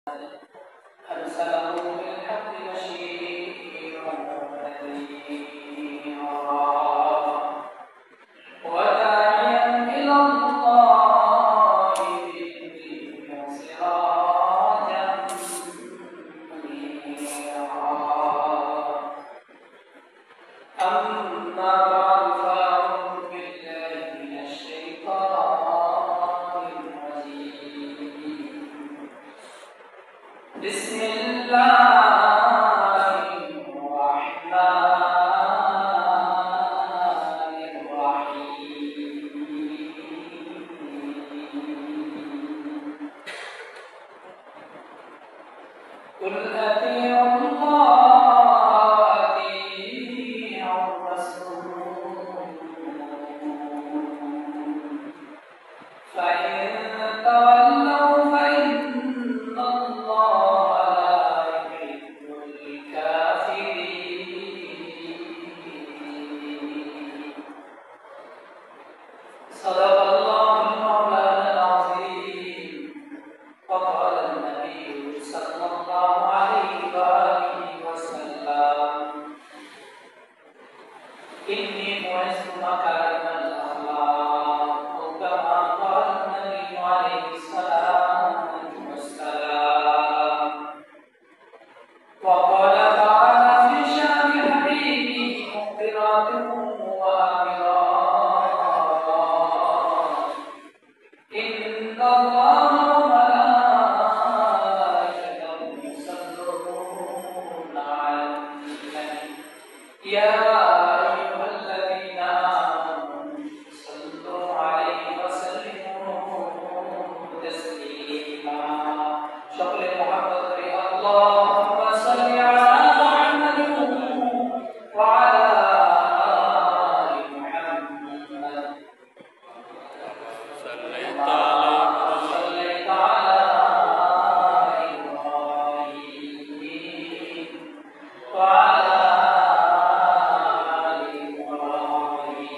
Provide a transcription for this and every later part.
أرسله بالحق بشيرا ونذيرا وداعيا إلى الله بإذنه وسراجا منيرا. أما بعد فأعوذ بالله من الشيطان الرجيم. بسم الله الرحمن الرحيم. قل أطيعوا الله أطيعوا الرسول فإن تولوا فإن الله لا يحب الكافرين. صدق الله مولانا العظيم. وقال النبي صلى الله عليه وآله وسلم: إني بعثت مكارم الأخلاق، أو كما قال النبي عليه الصلاة والسلام. وقال تعالى في شأن حبيبه مخبراته وآمرات: إن الله وملائكته يصلون على النبي يا أيها الذين آمنوا صلوا عليه وسلموا تسليما. شكر محمد اللهم صل على محمد وعلى آل محمد صليت على إبراهيم وعلى آل إبراهيم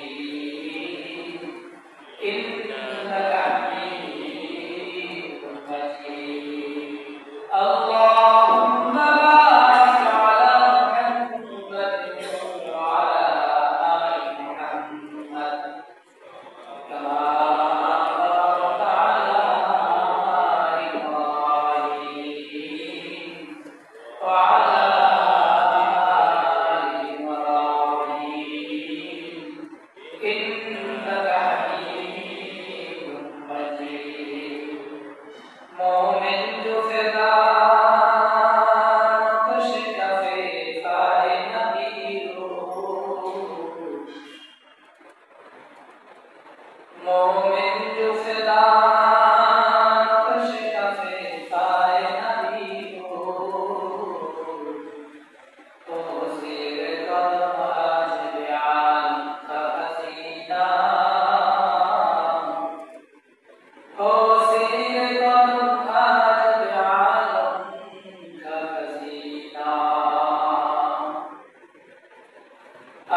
إنك حميد مجيد. اللهم بارك على محمد وعلى آل محمد كما باركت على إبراهيم وعلى آل إبراهيم إنك حميد مجيد. مومن جو فدا نقش کفے فائے نبیرو، مومن جو فدا نقش کفے فائے نبیرو، تو زیر قدم آج بیان کا حسینہ، تو زیر قدم آج بیان کا حسینہ.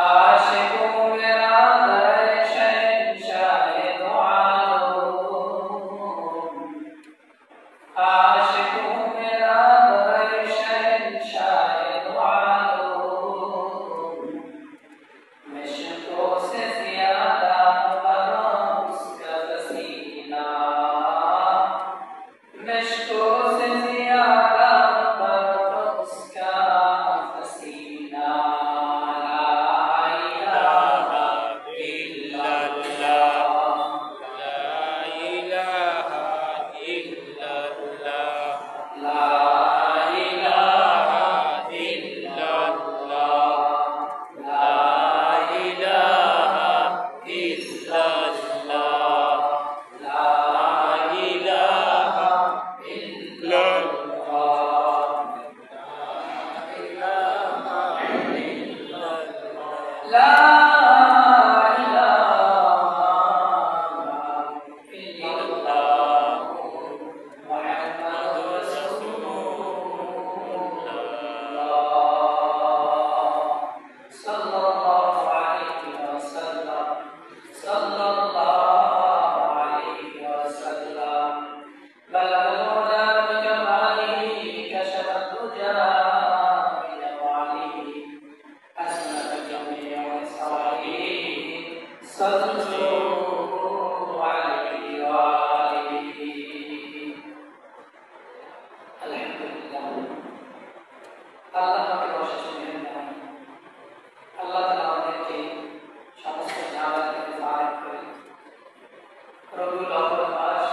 عاشقوں میرا در شہنشاہ دو عالم، عاشقوں میرا در شہنشاہ دو عالم، مشکوں سے زیادہ برا اس کا پسینہ، مشکوں سے زیادہ برا اس کا پسینہ. لا আল্লাহ পাকের অশেষ মেহেরবানি। আল্লাহ তাআলা আমাদেরকে সমস্ত ঝামেলা থেকে ফারেক করে রবিউল আউয়াল মাস,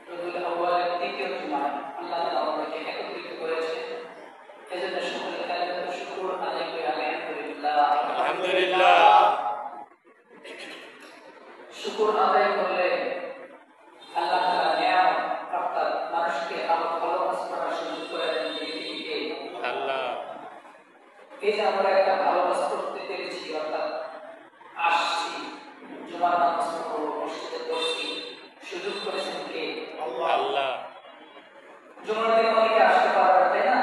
রবিউল আউয়ালের দ্বিতীয় জুমায় আল্লাহ তাআলা আমাদেরকে একত্রিত করেছে। এজন্য সকলে কালিমাতুশ শুকর আদায় করে আলহামদুলিল্লাহ। আলহামদুলিল্লাহ। শুকর আদায় করলে আল্লাহ তাআলা নিয়ামত অর্থাৎ মানুষকে আরো ভালো কাজ করার সুযোগ করে দেন। আল্লাহ এই যে আমরা একটা ভালো কাজ করতে পেরেছি, অর্থাৎ আসছি, জুমার নামাজ পড়বো, মসজিদে বসছি, সুযোগ করেছেন কে? আল্লাহ। জুমার দিনে অনেকে আসতে পারবে, তাই না?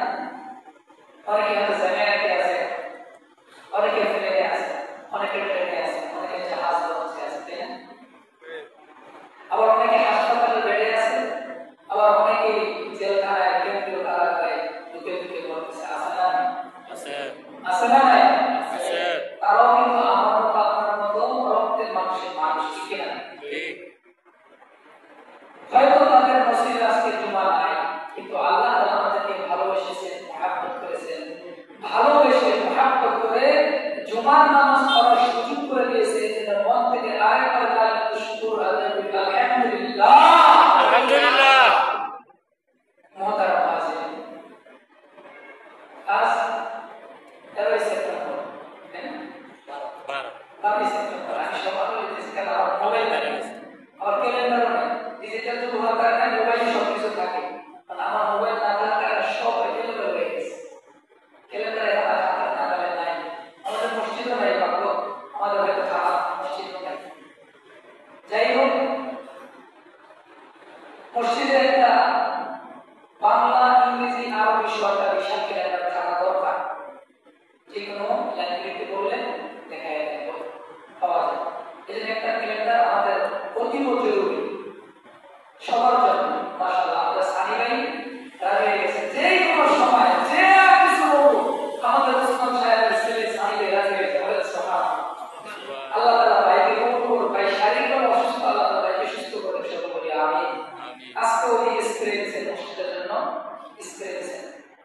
অনেকে হয়তো জামিয়াতে আছে, অনেকে ফ্লাইটে আছে, অনেকে ট্রেনে আছে, অনেকে জাহাজ লঞ্চে আছে, তাই না? আবার অনেকে হাসপাতালে বেডে আছে, আবার অনেকে জেলখানায়, কেন্দ্রীয় কারাগারে ঢুকে ঢুকে বলতেছে। আছে না? আছে না? তারাও কিন্তু আমার মতো আপনার মতো রক্তের মানুষের মানুষ, ঠিক না? হয়তো তাদের মসজিদে আজকে জুমা নাই, কিন্তু আল্লাহ তাআলা আমাদেরকে ভালোবেসেছেন, মহব্বত করেছেন, ভালোবেসে মহব্বত করে জুমার নামাজ পড়ার সুযোগ করে দিয়েছে। যেটা মন থেকে আরেকবার কালিমাতুশ শুকর আদায় করি আলহামদুলিল্লাহ। আলহামদুলিল্লাহ। মুহতারাম হাজিরিন, আজ 13 সেপ্টেম্বর, তাই না? 12 সেপ্টেম্বর। আমি সকালে বলতেছি কেন আমার মোবাইল আমার ক্যালেন্ডারও নেই, ডিজিটাল যুগ হওয়ার কারণে মোবাইলে সবকিছু থাকে। আমার মোবাইল না থাকার কারণে সব এলোমেলো হয়ে গেছে। ক্যালেন্ডারে আমার হাতের নাগালে নাই, আমাদের মসজিদও নাই, ভাগ্য আমাদের হয়তো খারাপ মসজিদও নাই। যাই হোক, মসজিদে একটা বাংলা, ইংরেজি, আরবি সরকার বিশাল ক্যালেন্ডার থাকা দরকার। যে কোনো ল্যাঙ্গুয়েজে বললে দেখা যায়, পাওয়া যায়। এই জন্য একটা ক্যালেন্ডার আমাদের অতীব জরুরি সবার জন্য। মাশাআল্লাহ, আমাদের সানি ভাই রাজি হয়ে গেছে। যে কোনো সময় যে কিছু আমাদের ওসমান সাহেবের ছেলে সানি ভাই রাজি হয়ে গেছে। সুবহানাল্লাহ। আল্লাহ তাআলা ভাইকে কবুল করুন। ভাই শারীরিকভাবে অসুস্থ, আল্লাহ তাআলা ভাইকে সুস্থ করে সকল বলি আমিন। আজকে ওই এক্সপেরিয়েন্স মসজিদের জন্য এক্সপেরিয়েন্স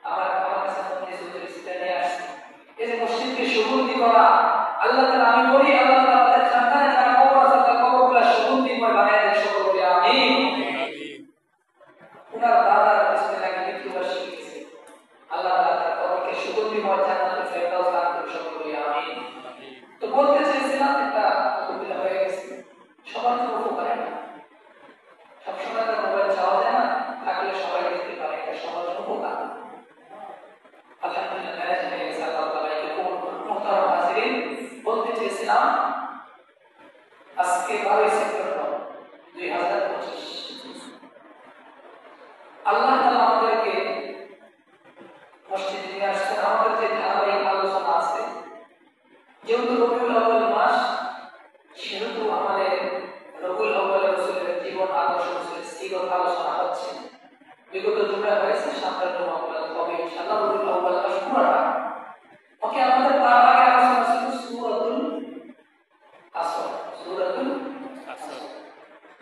আমার কাছে মনে হয়েছে নিয়ে আসছে। এই যে মসজিদকে সুগন্ধি করা, আল্লাহ তাআলা, আমি বলি আল্লাহ তাআলা আমাদের খানদানে যারা কবর আছে তার কবরগুলো সুগন্ধিময় বানিয়ে দেন সকল বলি আমিন। উনার দাদার পিছনে নাকি মৃত্যুবার্ষিকী গেছে, আল্লাহ তাআলা তার কবরকে সুগন্ধিময় জান্নাতুল ফেরদাউস দান করুন সকল বলি আমিন। তো বলতে চাইছিলাম একটা কবিতা হয়ে গেছে, সবার জন্য উপকার না, সবসময় তো মোবাইল চাওয়া যায় না, থাকলে সবাই দেখতে পারে, এটা সবার জন্য উপকার। আলহামদুলিল্লাহ, ম্যারেজ হয়ে গেছে, আল্লাহ তাআলা একে কবুল করুন। মুহতারাম হাজিরিন, বলতে চেয়েছিলাম আজকে 12 সেপ্টেম্বর 2025 আল্লাহ তাআলা আমাদেরকে মসজিদে নিয়ে আসছেন। আমাদের যে ধারাবাহিক আলোচনা আছে, যেহেতু রবিউল আউয়াল মাস, সেহেতু আমাদের রবিউল আউয়ালে রাসূলের জীবন আদর্শ, রাসূলের সিরত আলোচনা হচ্ছে। বিগত জুমায় হয়েছে, সামনের জুমাগুলো হবে ইনশাআল্লাহ রবিউল আউয়াল মাস পুরোটা। ওকে, আমাদের তার আগে আলোচনা ছিল সূরাতুল আসর, সূরাতুল আসর।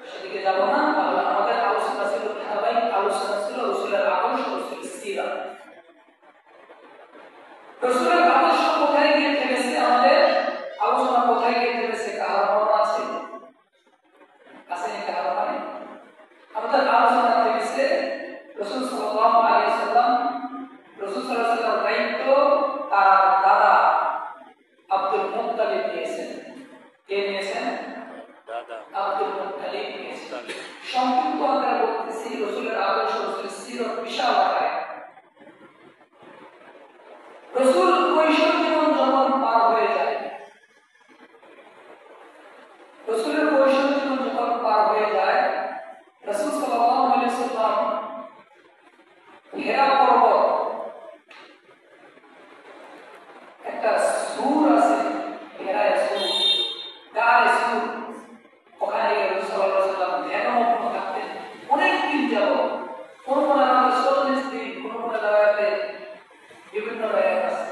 সেদিকে যাব না, তাহলে আমাদের আলোচনা ছিল ধারাবাহিক আলোচনা ছিল রাসূলের আদর্শ, রাসূলের সিরাত। রাসূলের আদর্শ কোথায় গিয়ে থেমেছে, আমাদের আলোচনা কোথায় গিয়ে থেমেছে, কার মনে আছে? আছে না কার মনে? আমাদের আলোচনা থেমেছে রাসূল সাল্লাল্লাহু আলাইহি ওয়াসাল্লাম, রাসূল সাল্লাল্লাহু আলাইহি ওয়াসাল্লামের দায়িত্ব তার দাদা আব্দুল মুত্তালিব নিয়েছেন। কে নিয়েছেন? দাদা আব্দুল মুত্তালিব নিয়েছেন। সংক্ষিপ্ত আকারে বলতেছি, রাসূলের আদর্শ, রাসূলের সিরত বিশাল আকারে। রাসূল কৈশোর জীবন যখন পার হয়ে যায়, রাসূলের কৈশোর জীবন যখন পার হয়ে যায়, রাসূল সাল্লাল্লাহু আলাইহি ওয়াসাল্লাম হেরা পর্বত, একটা সূর আছে, হেরা সূর, গায়ে সূর, ওখানে রাসূল সাল্লাল্লাহু আলাইহি ওয়াসাল্লাম ধ্যানমগ্ন থাকতেন অনেক দিন যাবত। কোন কোন জায়গাতে 40 দিন, কোন কোন জায়গাতে বিভিন্ন জায়গায় আছে।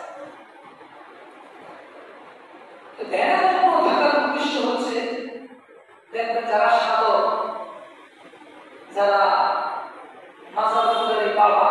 তো ধ্যানমগ্ন থাকার উদ্দেশ্য হচ্ছে, দেখবেন যারা সাধক, যারা মাজার বাবা